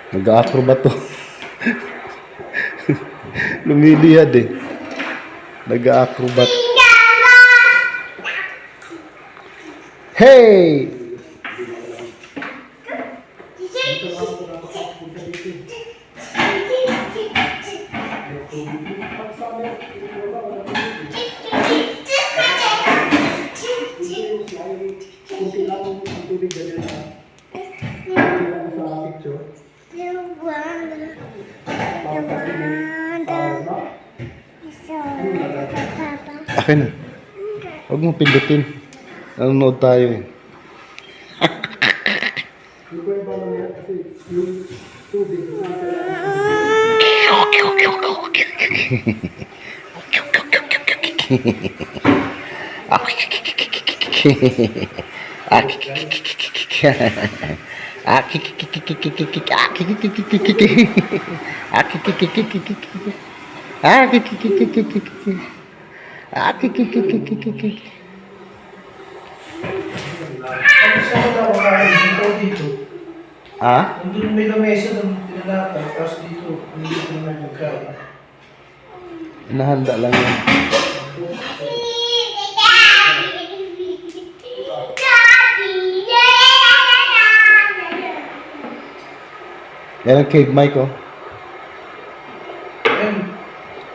Nag-a-acrobat to. Lumiliyad eh. Nag-a-acrobat. Hey! Akin na. Huwag mo pindutin. Nanonood tayo eh. Ah? Nandun may lamesa ng tinalakad, tapos dito naman magkain. Nahanda lang yan. Yan ang cave mic oh. Ayun,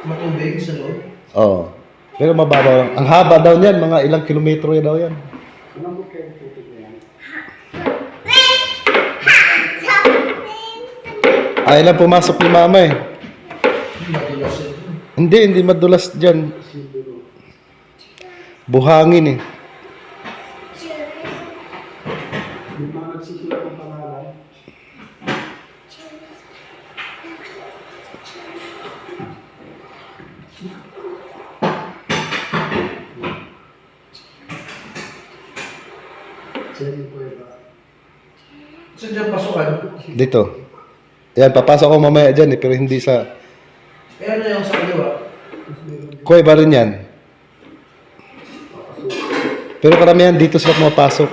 matubig sa loob. Oo. Pero mababaw lang. Ang haba daw niyan, mga ilang kilometro daw yan. Ay lang pumasok ni mama eh. Madulas ito. Hindi madulas dyan. Buhangin eh. Saan dyan pasukan? Dito. Yan, papasok ako mamaya dyan eh, pero hindi sa... Eh ano yung sa kaliwa? Kuweba rin yan. Pero karamihan dito sila pumapasok.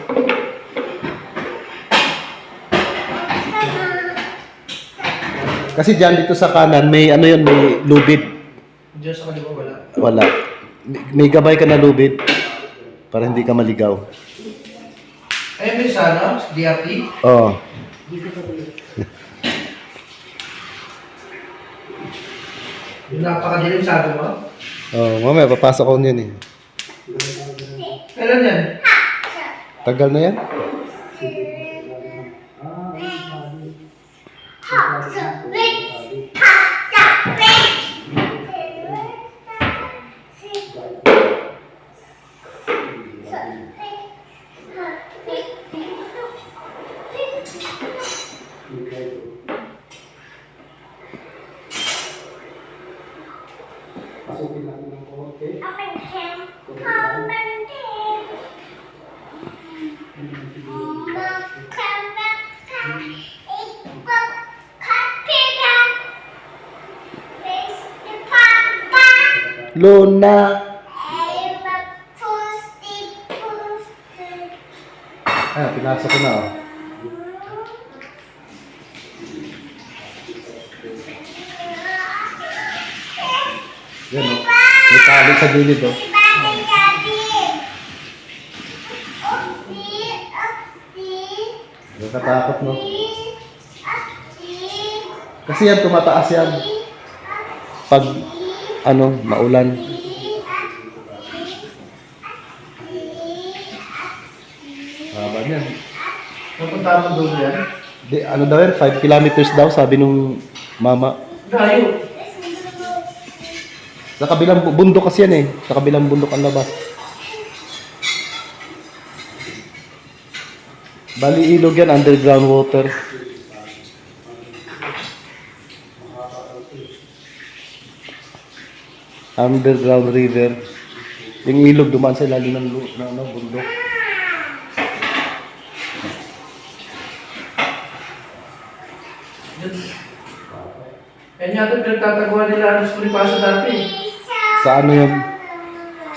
Kasi dyan dito sa kanan, may ano yun, may lubid. Dyan sa kaliwa wala. Wala. May gabay ka na lubid para hindi ka maligaw. Ayun may sana, DRT. Oo. Yung napakadilim sabi mo. Oh, mamaya papasok ako niyan eh. Kailan yan? Tagal na yan? Luna. Ah, pinasok ko na oh. Yan oh. May tali sa gilid oh. Nakatakot no? Kasi yan, tumataas yan. Pag, ano, maulan. Haba niyan. Napunta mo doon yan? Di, ano daw yan, 5 kilometers daw, sabi nung mama. Gayo. Sa kabilang bundok kasi yan eh. Sa kabilang bundok ang labas. Bali ilog yan, underground water. Underground river. Yung ilog dumaan sa ilalim ng bundok. Yan yata pinagtataguan nila ang Bonifacio dati. Sa ano yun?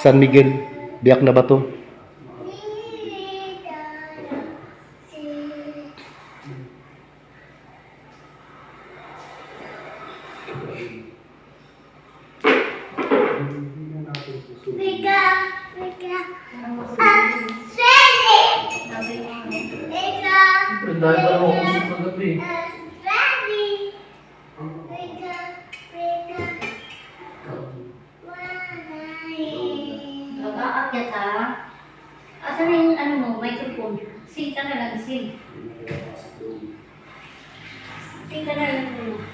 San Miguel. Biyak na ba to? Ang dahil pa naman kusog na gabi. Mag-aakyat ha. Asan na yung ano mo, microphone? Sing ka na lang, sing. Sing ka na lang muna.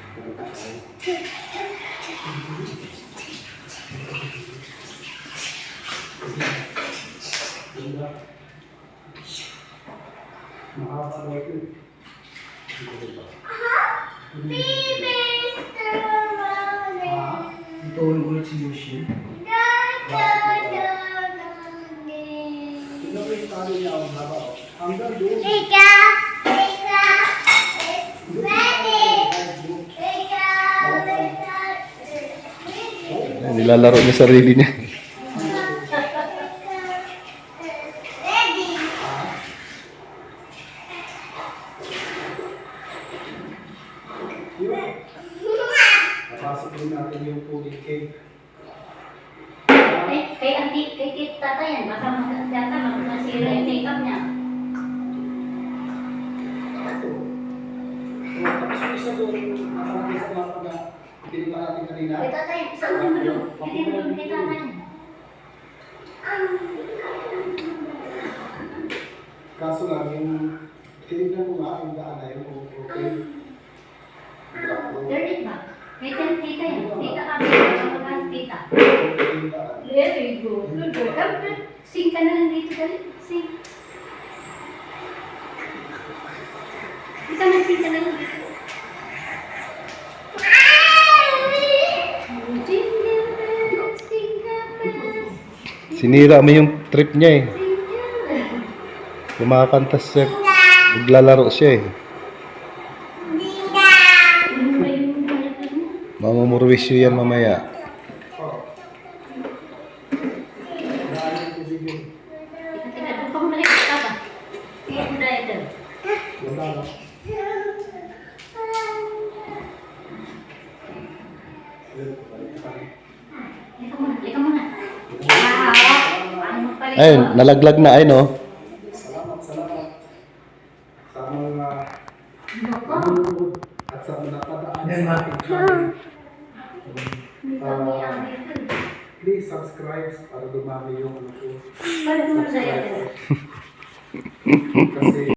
Tulog ulit si Yoshi. Nilalaro niya sarili niya. Pasok din natin yung tubig cake. Kay tita yan, baka masira yung makeup niya. Tapos yung isa doon, nakalagay sa mapa na tinignan natin kanina. Kay tata yan, saan mo doon? Hindi mo doon kay tata yan. Kaso lang, yung tinignan mo nga yung daan na yun, okay. Dirty ba? Kay tita yan, tita kami, baka tita. Yung daan. Very good. Good girl. Come, sing ka na lang dito, dali. Sing. Sing ka na lang dito. Sinira mo yung trip niya eh. Kumakanta siya. Naglalaro siya eh. Mamamurwisyo yan mamaya. Ayun, nalaglag na ayun oh. Salamat sa mga nanonood at sa mga napadaan Yan, sa ma. ating channel. Please subscribe para dumami yung ano ko. Kasi